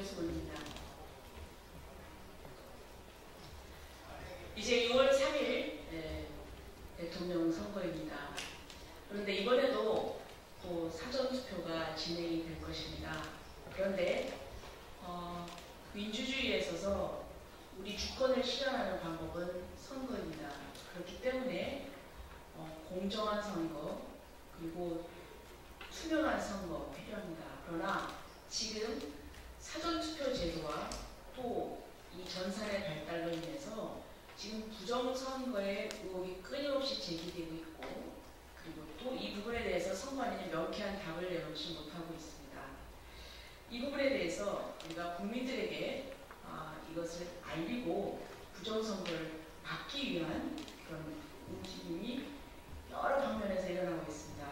김영수입니다. 이제 6월 3일 대통령 선거입니다. 그런데 이번에도 또 사전투표가 진행이 될 것입니다. 그런데 민주주의에 있어서 우리 주권을 실현하는 방법은 선거입니다. 그렇기 때문에 공정한 선거 그리고 투명한 선거 필요합니다. 그러나 지금 사전투표 제도와 또 이 전산의 발달로 인해서 지금 부정선거의 의혹이 끊임없이 제기되고 있고 그리고 또 이 부분에 대해서 선관위는 명쾌한 답을 내놓지 못하고 있습니다. 이 부분에 대해서 우리가 국민들에게 이것을 알리고 부정선거를 막기 위한 그런 움직임이 여러 방면에서 일어나고 있습니다.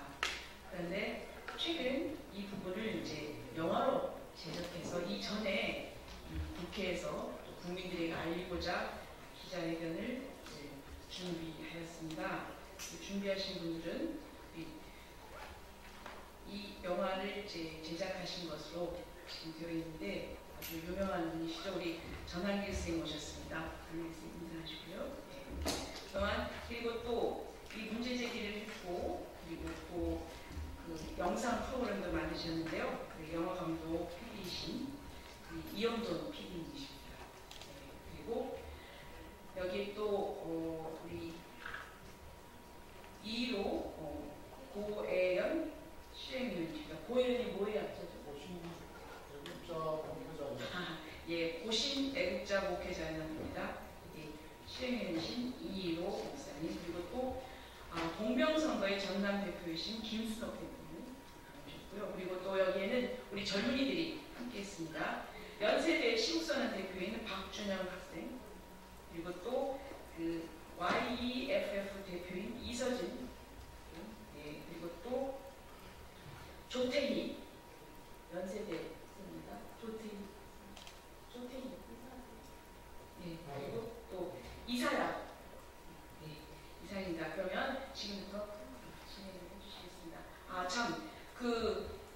그런데 최근 이 부분을 이제 영화로 제작해서 이전에 국회에서 또 국민들에게 알리고자 기자회견을 준비하였습니다. 준비하신 분들은 이 영화를 제작하신 것으로 지금 되어 있는데 아주 유명한 분이시죠. 우리 전한길 선생님 오셨습니다. 전한길 선생님 인사하시고요. 또한 그리고 또 이 문제 제기를 했고 그리고 또 그 영상 프로그램도 만드셨는데요. 그 영화 감독 PD이신 이영돈 PD이십니다. 그리고 여기 또 우리 2로 고애연 실행위원입니다. 고애연이 뭐예요? 애국자 목회자. 예, 고신 애국자 목회자입니다. 예, 실행위원이신 이희로 목사님 그리고 또 공병선거의 전남 대표이신 김수덕 대표님 나오셨고요. 그리고 또 여기에는 우리 젊은이들이 함께했습니다. 연세대 시국선언 대표인 박준영 학생 그리고 또 그 YEFF 대표인 이서진 예, 그리고 또 조태희 연세대입니다. 조태희 예, 그리고 또 이사야 네, 이사입니다. 그러면 지금부터 진행을 해주시겠습니다. 참,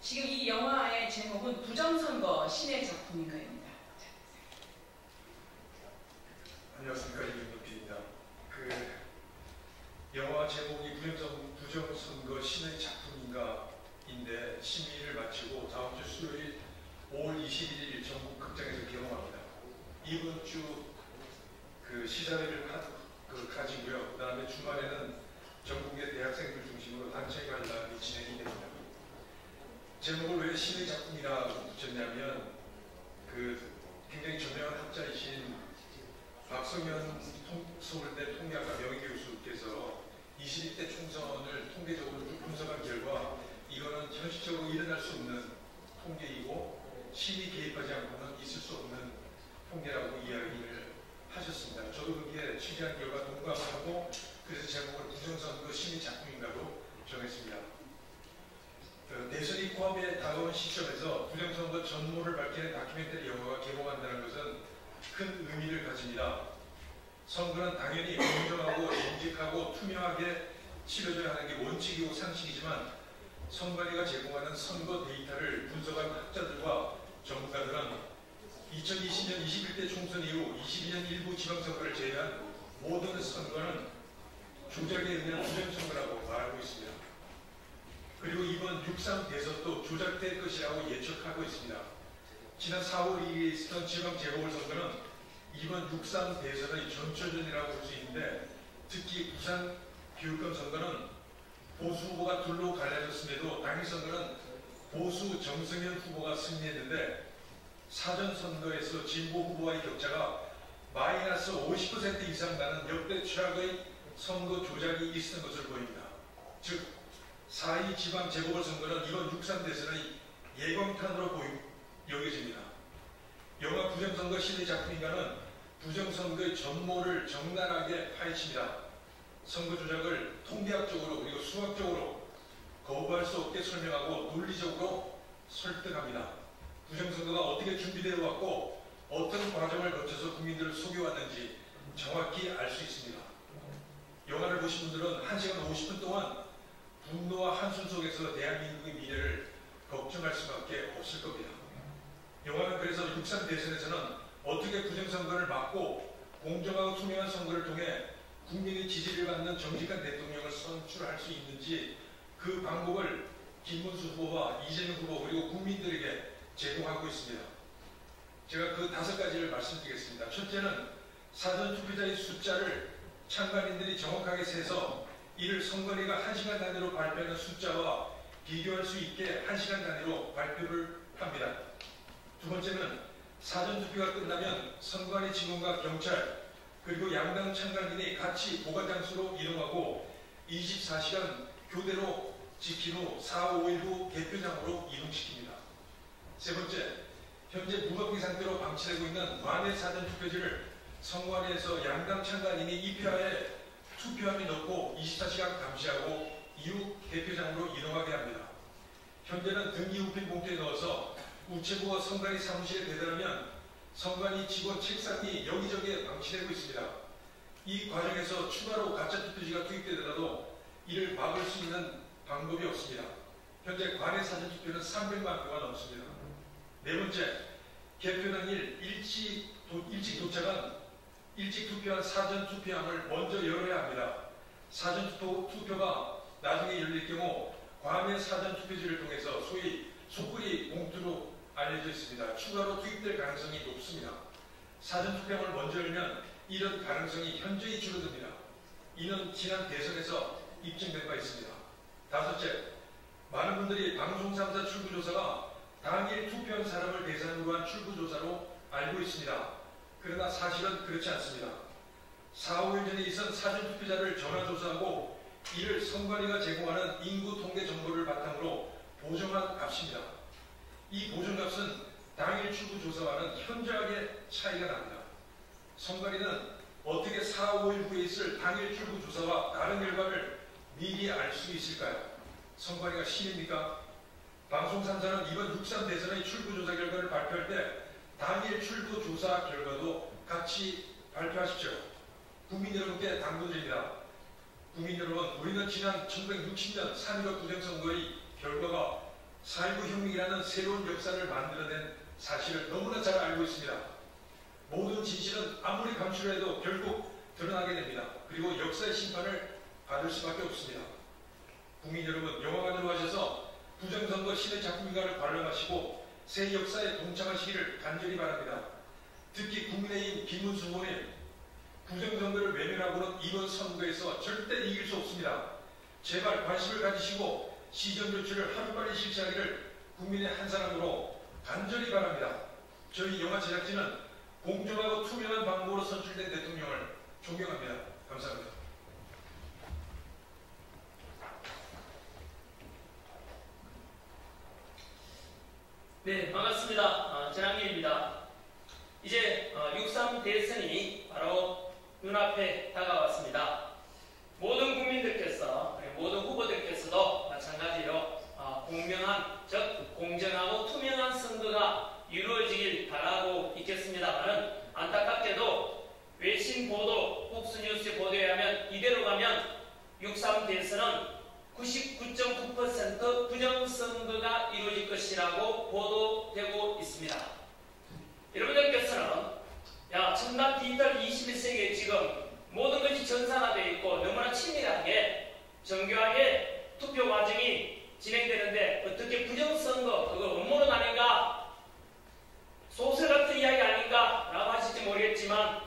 지금 이 영화의 제목은 부정선거 신의 작품인가입니다. 안녕하십니까, 이윤도 PD입니다. 영화 제목이 부정선거 신의 작품인가인데 심의를 마치고 다음 주 수요일 5월 21일 전국 극장에서 개봉합니다. 이번 주 시사회를 가지고요. 그 다음에 주말에는 전국의 대학생들 중심으로 단체 관람이 진행이 됩니다. 제목을 왜 신의 작품이라고 붙였냐면 굉장히 저명한 학자이신 박성현 서울대 통계학과 명예교수께서 21대 총선을 통계적으로 분석한 결과 이거는 현실적으로 일어날 수 없는 통계이고 신이 개입하지 않고는 있을 수 없는 통계라고 이야기를 하셨습니다. 저도 거기에 취재한 결과 동감을 하고 그래서 제목을 부정선거 신의 작품인가로 정했습니다. 대선이 코앞에 다가온 시점에서 부정선거 전모를 밝히는 다큐멘터리 영화가 개봉한다는 것은 큰 의미를 가집니다. 선거는 당연히 공정하고 정직하고 투명하게 치러져야 하는 게 원칙이고 상식이지만 선관위가 제공하는 선거 데이터를 분석한 학자들과 전문가들은 2020년 21대 총선 이후 22년 일부 지방선거를 제외한 모든 선거는 조작에 의한 부정선거라고 말하고 있습니다. 그리고 이번 6.3 대선도 조작될 것이라고 예측하고 있습니다. 지난 4월 2일에 있었던 지방 재보궐선거는 이번 6.3 대선의 전초전이라고 볼 수 있는데 특히 부산 교육감 선거는 보수 후보가 둘로 갈라졌음에도 당일 선거는 보수 정승현 후보가 승리했는데 사전선거에서 진보 후보와의 격차가 마이너스 50% 이상 나는 역대 최악의 선거 조작이 있었던 것을 보입니다. 즉 4.2 지방 재보궐선거는 이번 6.3 대선의 예방탄으로 여겨집니다. 영화 부정선거 신의 작품인가는 부정선거의 전모를 적나라하게 파헤칩니다. 선거 조작을 통계학적으로 그리고 수학적으로 거부할 수 없게 설명하고 논리적으로 설득합니다. 부정선거가 어떻게 준비되어 왔고 어떤 과정을 거쳐서 국민들을 속여왔는지 정확히 알 수 있습니다. 영화를 보신 분들은 1시간 50분 동안 분노와 한숨 속에서 대한민국의 미래를 걱정할 수밖에 없을 겁니다. 영화는 그래서 6.3 대선에서는 어떻게 부정선거를 막고 공정하고 투명한 선거를 통해 국민의 지지를 받는 정직한 대통령을 선출할 수 있는지 그 방법을 김문수 후보와 이재명 후보 그리고 국민들에게 제공하고 있습니다. 제가 그 5가지를 말씀드리겠습니다. 첫째는 사전투표자의 숫자를 참관인들이 정확하게 세서 이를 선관위가 1시간 단위로 발표하는 숫자와 비교할 수 있게 1시간 단위로 발표를 합니다. 두 번째는 사전투표가 끝나면 선관위 직원과 경찰 그리고 양당 참관인이 같이 보관장소로 이동하고 24시간 교대로 지킨 후 4, 5일 후 개표장으로 이동시킵니다. 세 번째, 현재 무방비 상태로 방치되고 있는 관외 사전투표지를 선관위에서 양당 참관인이 입회하에 투표함에 넣고 24시간 감시하고 이후 개표장으로 이동하게 합니다. 현재는 등기 우편 봉투에 넣어서 우체부와 선관위 사무실에 배달하면 선관위 직원 책상이 여기저기에 방치되고 있습니다. 이 과정에서 추가로 가짜 투표지가 투입되더라도 이를 막을 수 있는 방법이 없습니다. 현재 관외 사전투표는 300만 표가 넘습니다. 네 번째, 개표 당일 일찍 도착한 일찍 투표한 사전투표함을 먼저 열어야 합니다. 사전투표가 나중에 열릴 경우 관외 사전투표지를 통해서 소위 속구리 봉투로 알려져 있습니다. 추가로 투입될 가능성이 높습니다. 사전투표함을 먼저 열면 이런 가능성이 현저히 줄어듭니다. 이는 지난 대선에서 입증된 바 있습니다. 다섯째, 많은 분들이 방송 3사 출구조사가 당일 투표한 사람을 대상으로 한 출구조사로 알고 있습니다. 그러나 사실은 그렇지 않습니다. 4, 5일 전에 있은 사전투표자를 전화조사하고 이를 선관위가 제공하는 인구 통계 정보를 바탕으로 보정한 값입니다. 이 보정값은 당일 출구조사와는 현저하게 차이가 납니다. 선관위는 어떻게 4, 5일 후에 있을 당일 출구조사와 다른 결과를 미리 알 수 있을까요? 선관위가 신입니까? 방송 3사는 이번 6.3 대선의 출구조사 결과를 발표할 때 당일 출구조사 결과도 같이 발표하십시오. 국민 여러분께 당부드립니다. 국민 여러분, 우리는 지난 1960년 3.15 부정선거의 결과가 4.19 혁명이라는 새로운 역사를 만들어낸 사실을 너무나 잘 알고 있습니다. 모든 진실은 아무리 감추려 해도 결국 드러나게 됩니다. 그리고 역사의 심판을 받을 수밖에 없습니다. 국민 여러분, 영화관으로 가셔서 부정선거 신의 작품인가를 관람하시고 새 역사에 동참하시기를 간절히 바랍니다. 특히 국민의힘 김문수 후보님, 부정선거를 외면하고는 이번 선거에서 절대 이길 수 없습니다. 제발 관심을 가지시고 시정조치를 하루빨리 실시하기를 국민의 한 사람으로 간절히 바랍니다. 저희 영화 제작진은 공정하고 투명한 방법으로 선출된 대통령을 존경합니다. 감사합니다. 네, 반갑습니다. 전학길입니다. 이제 6.3 대선이 바로 눈앞에 다가왔습니다. 모든 국민들께서, 모든 후보들께서도 마찬가지로 공명한, 즉 공정하고 투명한 선거가 이루어지길 바라고 있겠습니다만 안타깝게도 외신 보도, 폭스뉴스 보도에 의하면 이대로 가면 6.3 대선은 99.9% 부정선거가 이루어질 것이라고 보도되고 있습니다. 여러분들께서는 첨단 디지털 21세기에 지금 모든 것이 전산화되어 있고 너무나 친밀하게 정교하게 투표 과정이 진행되는데 어떻게 부정선거, 그거 음모론 아닌가, 소설 같은 이야기 아닌가 라고 하실지 모르겠지만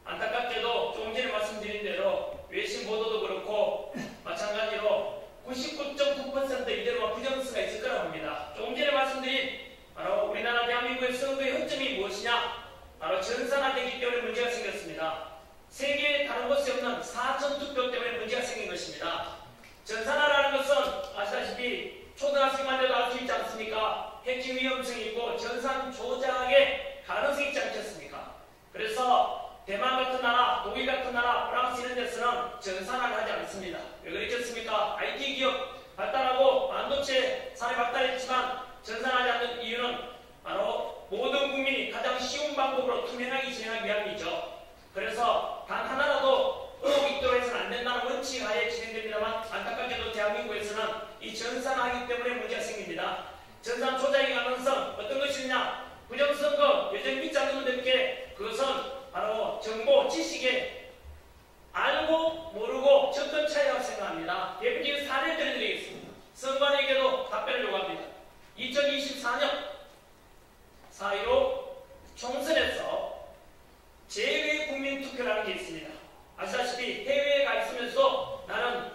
안타깝게도 조금 전에 말씀드린 대로 외신 보도도 그렇고 마찬가지로 99.9% 이대로가 부정선거가 있을 거라고 합니다. 조금 전에 말씀드린 바로 우리나라 대한민국의 선거의 허점이 무엇이냐? 바로 전산화되기 때문에 문제가 생겼습니다. 세계의 다른 곳에 없는 사전투표 때문에 문제가 생긴 것입니다. 전산화라는 것은 아시다시피 초등학생만 돼도 알 수 있지 않습니까? 해킹 위험성이 있고 전산 조작의 가능성이 있지 않겠습니까? 그래서 대만 같은 나라, 독일 같은 나라, 프랑스 이런 데서는 전산화를 하지 않습니다. 왜 그렇겠습니까? IT 기업 발달하고 반도체 산업이 발달했지만 전산하지 않는 이유는 바로 모든 국민이 가장 쉬운 방법으로 투명하게 진행하기 위함이죠. 그래서 단 하나라도 의혹이 있도록 해서는 안 된다는 원칙 하에 진행됩니다만 안타깝게도 대한민국에서는 이 전산화하기 때문에 문제가 생깁니다. 전산 조작의 가능성 어떤 것이냐? 부정 대표적인 사례를 들려드리겠습니다. 선관위에게도 답변을 요구합니다. 2024년 4.15 총선에서 제외 국민투표라는 게 있습니다. 아시다시피 해외에 가 있으면서도 나는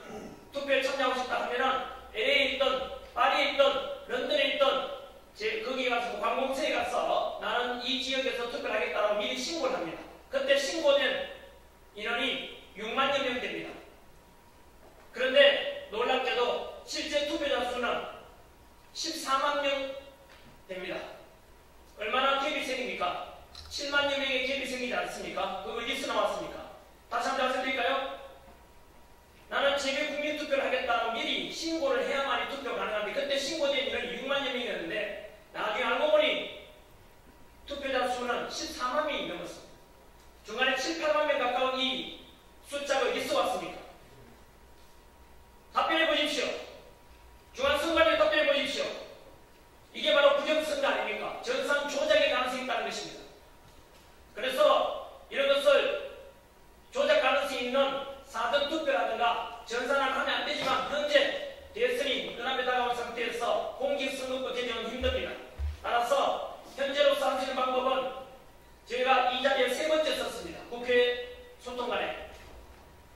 투표에 참여하고 싶다 하면은 LA에 있던 파리에 있던 런던에 있던 거기 가서 관공서에 가서 나는 이 지역에서 투표를 하겠다고 미리 신고를 합니다. 그때 신고된 인원이 6만여 명 됩니다. 그런데 놀랍게도 실제 투표자 수는 14만 명 됩니다. 얼마나 갭이 생깁니까? 7만여 명의 갭이 생기지 않습니까? 그거 어디서 나왔습니까? 다시 한번 말씀드릴까요? 나는 제외 국민투표를 하겠다고 미리 신고를 해야만이 투표 가능한데 그때 신고된 인원이 6만여 명이었는데 나중에 알고 보니 투표자 수는 14만 명이 넘었습니다. 중간에 7, 8만 명 가까운 이 숫자가 어디서 왔습니까? 답변해 보십시오. 중앙선관위 답변해 보십시오. 이게 바로 부정선거 아닙니까? 전산 조작의 가능성이 있다는 것입니다. 그래서 이런 것을 조작 가능성이 있는 사전투표라든가 전산을 하면 안 되지만 현재 대선이 눈앞에 다가온 상태에서 공직선거법 개정은 힘듭니다. 따라서 현재로서 할 수 있는 방법은 저희가 이 자리에 3번째 썼습니다. 국회 소통관에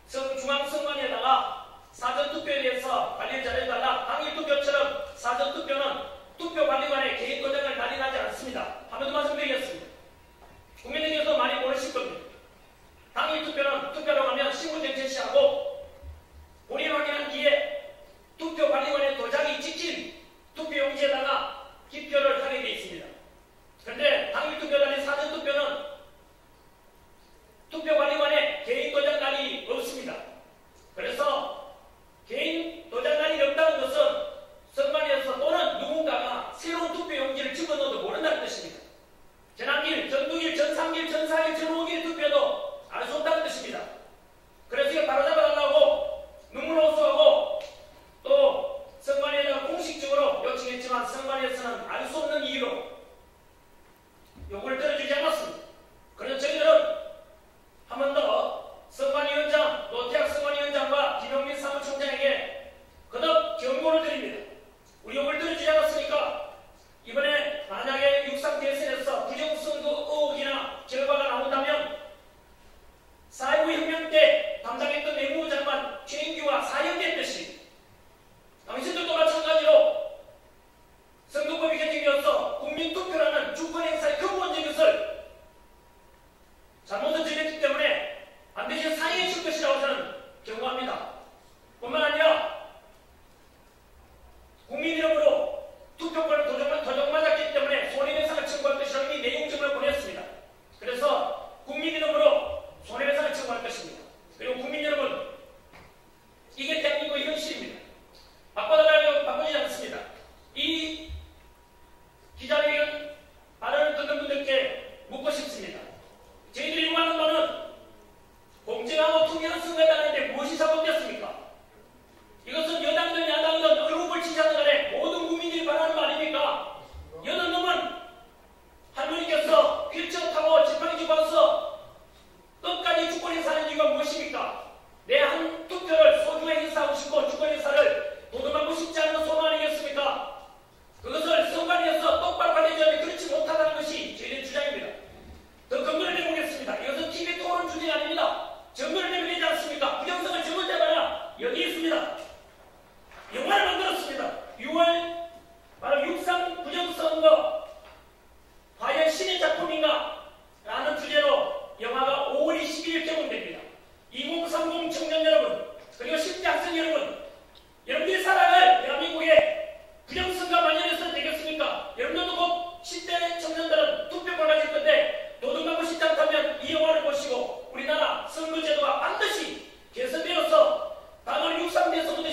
중앙선관위에다가 사전투표에 대해서 관리를 잘해달라. 당일투표처럼 사전투표는 투표관리관의 개인도장을 발행하지 않습니다. 한 번 더 말씀드리겠습니다. 국민들께서 많이 모르실 겁니다. 당일투표는 투표로 가면 신분증 제시하고 본인 확인한 뒤에 투표관리관의 도장이 찍힌 투표용지에다가 기표를 하게 되어 있습니다. 그런데 당일투표단의 사전투표는 투표관리관에 개인도장날이 없습니다. 그래서 개인도장날이 없다는 것은 선관위에서 또는 누군가가 새로운 투표용지를 집어넣어도 모른다는 뜻입니다. 전환길, 전두길, 전삼길, 전사길, 전오길 투표도 알 수 없다는 뜻입니다. 그래서 이걸 바로잡아달라고 눈물 호소하고 또 선관위에다가 공식적으로 요청했지만 선관위에서는 알 수 없는 이유로 요구를 들어주지 않았습니다. 그래서 저희들은 한 번 더 선관위원장, 노태학 선관위원장과 김용민 사무총장에게 거듭 경고를 드립니다. 우리 요구를 들어주지 않았으니까 이번에 만약에 육상 대선에서 부정선거 의혹이나 결과가 나온다면 4.19 혁명 때 담당했던 내무부 장관 최인규와 사형됐듯이 당신들도 마찬가지로 선거법이 개정되어서 국민투표라는 주권행사의 근본적인 것을 잘못을 저질렀기 때문에 반드시 사형에 칠 것이라고 저는 경고합니다. 뿐만 아니라 국민 이름으로 투표권을 도적맞았기 때문에 손해배상을 청구할 것이라는 이 내용증을 보냈습니다. 그래서 국민 이름으로 손해배상을 청구할 것입니다. 그리고 국민 여러분, 이게 대한민국의 현실입니다. 바꾸지 않습니다. 이 기자회견 발언을 듣는 분들께 묻고 싶습니다. 저희들이 요구하는 바는 공정하고 투명한 선거에 하는데 무엇이 잘못됐습니까? 이것은 여당든 야당든 얼굴을 지지하는 간에 모든 국민들이 바라는 거 아닙니까? 여덟 놈은 할머니께서 휠체어 타고 지팡이 집어서 끝까지 주권행사하는 이유가 무엇입니까? 내 한 투표를 소중하게 행사하고 싶고 주권행사를 도둑하고 싶지 않은 소망 아니겠습니까? 그것을 선관위에서 똑바로 관리해야 하는데 그렇지 못하다는 것이 저희의 주장입니다. 더 근거를 내보겠습니다. 이것은 TV 토론 주제가 아닙니다. 증거를 내면 되지 않습니까? 부정선거 증거자가 여기 있습니다. 영화를 만들었습니다. 6월 바로 육상 부정선거 과연 신의 작품인가? 라는 주제로 영화가 5월 21일 개봉됩니다. 2030 청년 여러분, 그리고 10대 학생 여러분, 여러분들이 살아갈 대한민국에 부정선거 만연해서 되겠습니까? 여러분들도 곧 10대 청년들은 투표권 가질 건데 도둑맞고 싶지 않다면 이 영화를 보시고 우리나라 선거제도가 반드시 개선되어서 당을 육상대에서부터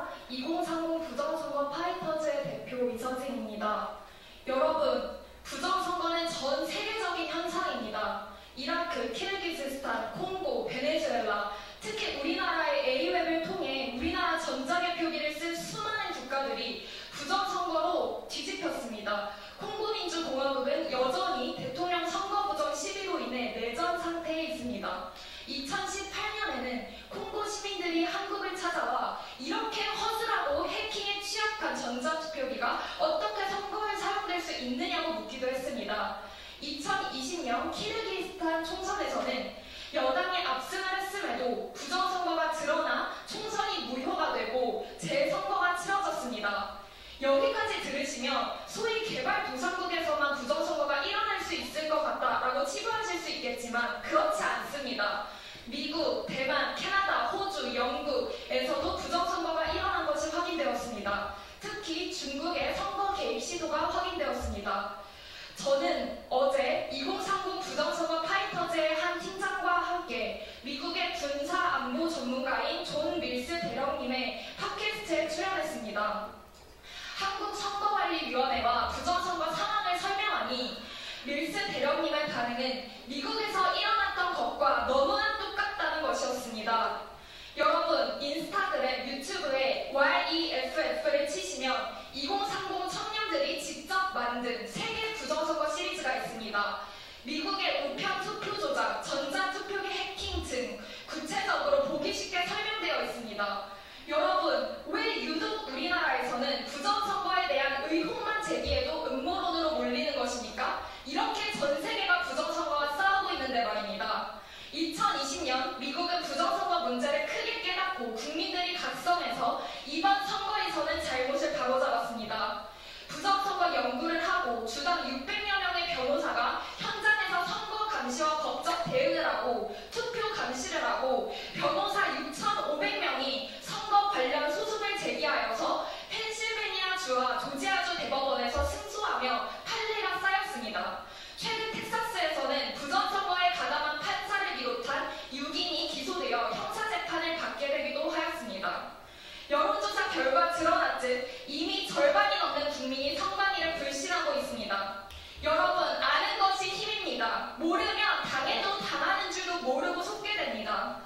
주최자 2030 부정선거 파이터즈의 대표 이선생입니다. 여러분, 부정선거는 전 세계적인 현상입니다. 이라크, 키르기스스탄, 콩고, 베네수엘라, 특히 우리나라의 A웹을 통해 우리나라 전자개표기를 쓴 수많은 국가들이 부정선거로 뒤집혔습니다. 콩고민주공화국은 여전히 대통령 선거 부정 시비로 인해 내전 상태에 있습니다. 2018년에는 콩고 시민들이 한국을 찾아와 이렇게 허술하고 해킹에 취약한 전자투표기가 어떻게 선거에 사용될 수 있느냐고 묻기도 했습니다. 2020년 키르기스탄 총선에서는 여당이 압승을 했음에도 부정선거가 드러나 총선이 무효가 되고 재선거가 치러졌습니다. 여기까지 들으시면 소위 개발도상국에서만 부정선거가 일어날 수 있을 것 같다라고 치부하실 수 있겠지만 그렇지 않습니다. 미국, 대만, 캐나다, 호주, 영국에서도 부정선거가 일어난 것이 확인되었습니다. 특히 중국의 선거 개입 시도가 확인되었습니다. 저는 어제 2030 부정선거 파이터즈의 한 팀장과 함께 미국의 군사안보 전문가인 존 밀스 대령님의 팟캐스트에 출연했습니다. 한국선거관리위원회와 부정선거 상황을 설명하니 밀스 대령님의 반응은 미국에서 일어났던 것과 너무나 똑같다는 것이었습니다. 여러분, 인스타그램, 유튜브에 YEFF를 치시면 2030 청년들이 직접 만든 세계 부정선거 시리즈가 있습니다. 미국의 우편 투표 조작, 전자투표기 해킹 등 구체적으로 보기 쉽게 설명되어 있습니다. 여러분, 왜 유독 우리나라에서는 부정선거에 대한 의혹만 제기해도 음모론으로 몰리는 것입니까? 이렇게 전 세계가 부정선거와 싸우고 있는데 말입니다. 2020년 미국은 부정선거 문제를 크게 깨닫고 국민들이 각성해서 이번 선거에서는 잘못을 바로잡았습니다. 부정선거 연구를 하고 주당 600여 명의 변호사가 현장에서 선거 감시와 법적 대응을 하고 투표 감시를 하고 변호사 6,500명이 선거 관련 소송을 제기하여서 펜실베니아주와 조지아주 대법원에서 승소하며 판례가 쌓였습니다. 최근 텍사스에서는 부정선거에 가담한 판사를 비롯한 6인이 기소되어 형사재판을 받게 되기도 하였습니다. 여론조사 결과 드러났듯 이미 절반이 넘는 국민이 선관위를 불신하고 있습니다. 여러분, 아는 것이 힘입니다. 모르면 당해도 당하는 줄도 모르고 속게 됩니다.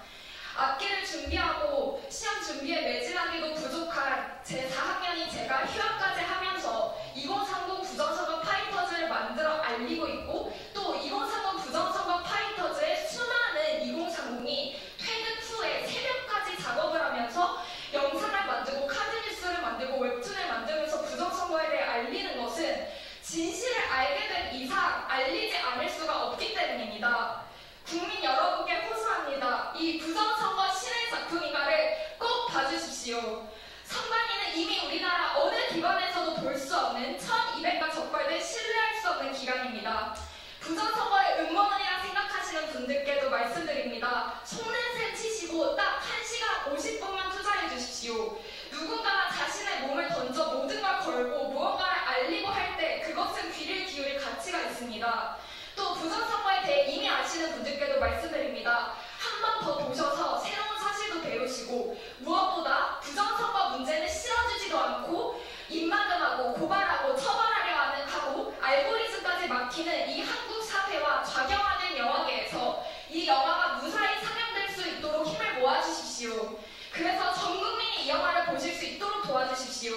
악기를 준비하고 시험 준비에 매진하기도 부족한 제 4학년인 제가 휴학까지 하면서 2030 부정선거 파이터즈를 만들어 알리고 있고 또 2030 부정선거 파이터즈의 수많은 2030이 퇴근 후에 새벽까지 작업을 하면서 영상을 만들고 카드뉴스를 만들고 웹툰을 만들면서 부정선거에 대해 알리는 것은 진실을 알게 된 이상 알리지 않을 수가 없기 때문입니다. 국민 여러분께 호소합니다. 이 부정선거 신의 작품인가를 꼭 봐주십시오. 선관위는 이미 우리나라 어느 기관에서도 볼 수 없는 1200가 적발된 신뢰할 수 없는 기관입니다. 부정선거의 음모론이라 생각하시는 분들께도 말씀드립니다. 속는셈 치시고 딱 1시간 50분만 투자해 주십시오. 누군가가 자신의 몸을 던져 모든 걸 걸고 무언가를 알리고 할 때 그것은 귀를 기울일 가치가 있습니다. 또 부정선거에 대해 이미 아시는 분들께도 말씀드립니다. 한 번 더 보셔서 새로운 사실도 배우시고 무엇보다 부정선거 문제는 실어주지도 않고 입막음하고 고발하고 처벌하려 하고 알고리즘까지 막히는 이 한국 사회와 좌경화된 영화계에서 이 영화가 무사히 상영될 수 있도록 힘을 모아주십시오. 그래서 전 국민이 이 영화를 보실 수 있도록 도와주십시오.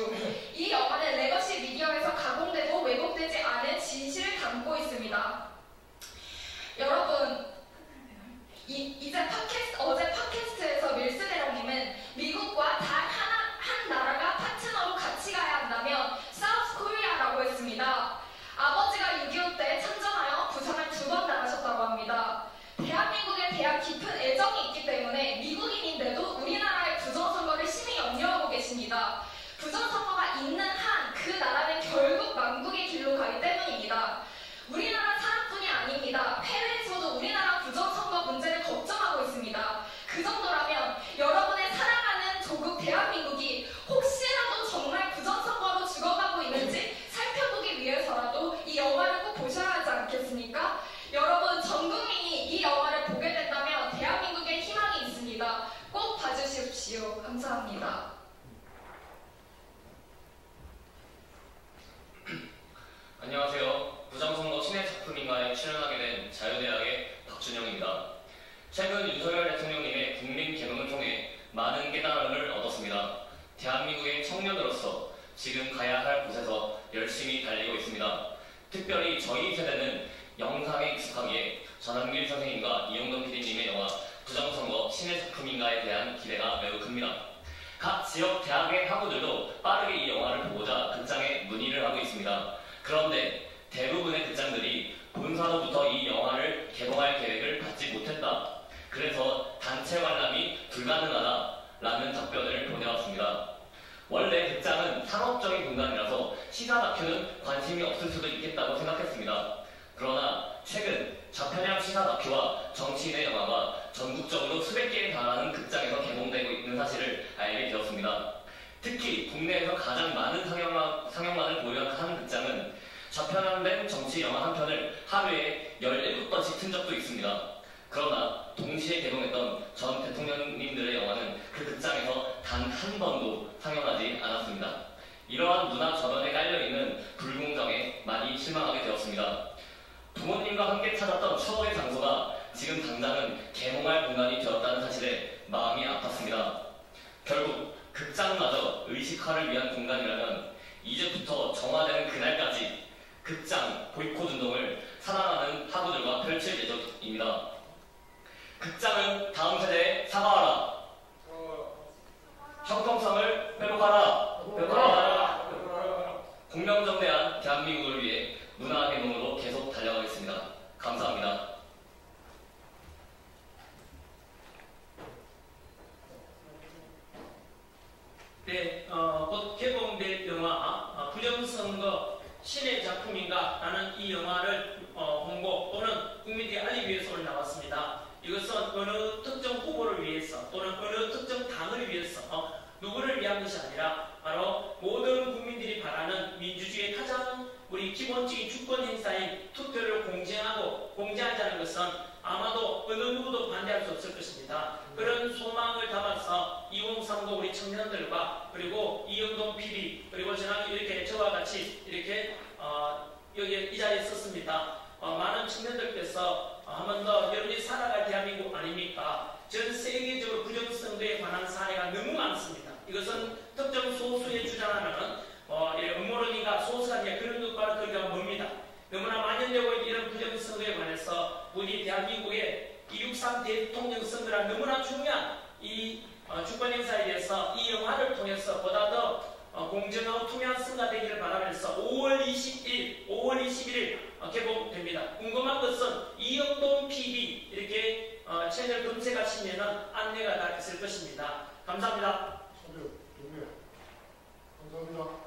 이 영화는 레거시 미디어에서 가공되고 왜곡되지 않은 진실을 담고 있습니다. 여러분, 이제 어제 팟캐스트에서 밀스 대령님은 미국과 단 한 나라가 파트너로 같이 가야 한다면 사우스 코리아라고 했습니다. 아버지가 6.25 때 참전하여 부상을 2번 당하셨다고 합니다. 대한민국에 대한 깊은 애정이 있기 때문에 미국인인데도 우리나라의 부정선거를 심히 염려하고 계십니다. 부정선거가 있는 한 그 나라는 결국 망국의 길로 가기 때문입니다. 우리나라 사람뿐이 아닙니다. 해외에서도 우리나라 부정선거 문제를 걱정하고 있습니다. 그 정도라면 여러분의 사랑하는 조국 대한민국이 혹시라도 정말 부정선거로 죽어가고 있는지 살펴보기 위해서라도 이 영화를 꼭 보셔야 하지 않겠습니까? 여러분, 전 국민이 이 영화를 보게 된다면 대한민국에 희망이 있습니다. 꼭 봐주십시오. 감사합니다. 대한민국의 청년으로서 지금 가야 할 곳에서 열심히 달리고 있습니다. 특별히 저희 세대는 영상에 익숙하기에 전한길 선생님과 이용돈 PD님의 영화 부정선거 신의 작품인가에 대한 기대가 매우 큽니다. 각 지역 대학의 학우들도 빠르게 이 영화를 보고자 극장에 문의를 하고 있습니다. 그런데 대부분의 극장들이 본사로부터 이 영화를 개봉할 계획을 받지 못했다. 그래서 단체 관람이 불가능하다라는 답변을 보내왔습니다. 원래 극장은 상업적인 공간이라서 시사 다큐는 관심이 없을 수도 있겠다고 생각했습니다. 그러나 최근 좌편향 시사 다큐와 정치인의 영화가 전국적으로 수백 개에 달하는 극장에서 개봉되고 있는 사실을 알게 되었습니다. 특히 국내에서 가장 많은 상영관을 보유한 극장은 좌편향된 정치 영화 한 편을 하루에 17번씩 튼 적도 있습니다. 그러나 동시에 개봉했던 전 대통령님들의 영화는 그 극장에서 단 한 번도 상영하지 않았습니다. 이러한 문화 저변에 깔려있는 불공정에 많이 실망하게 되었습니다. 부모님과 함께 찾았던 추억의 장소가 지금 당장은 개봉할 공간이 되었다는 사실에 마음이 아팠습니다. 결국 극장마저 의식화를 위한 공간이라면 이제부터 정화되는 그날까지 극장 보이콧 운동을 사랑하는 학우들과 펼칠 예정입니다. 극장은 다음 세대에 사과하라. 형평성을 회복하라. 공명정대한 대한민국을 위해 문화 개몽으로 계속 달려가겠습니다. 감사합니다. 네, 곧 개봉될 영화 부정선거 신의 작품인가 라는 이 영화를 홍보 또는 국민들이 알리기 위해서 오늘 나왔습니다. 이것은 어느 특정 후보를 위해서 또는 어느 특정 당을 위해서 누구를 위한 것이 아니라 바로 모든 국민들이 바라는 민주주의의 가장 우리 기본적인 주권 행사인 투표를 공정하자는 것은 아마도 어느 누구도 반대할 수 없을 것입니다. 그런 소망을 담아서 2030 우리 청년들과 그리고 이영돈 PD 그리고 저는 이렇게 저와 같이 이렇게 여기 이 자리에 섰습니다. 많은 청년들께서 한 번 더 여러분이 살아갈 대한민국 아닙니까? 전 세계적으로 부정선거에 관한 사례가 너무 많습니다. 이것은 특정 소수에 주장하는 음모론이가 소수가 그런 것과는 거리가 멉니다. 너무나 만연되고 있는 이런 부정선거에 관해서 우리 대한민국의 2.63 대통령 선거란 너무나 중요한 이 주권 행사에 대해서 이 영화를 통해서 보다 더 공정하고 투명한 선거가 되기를 바라면서 5월 21일 개봉됩니다. 궁금한 것은 이영돈 PD 이렇게 채널 검색하시면 안내가 다 있을 것입니다. 감사합니다. 감사합니다.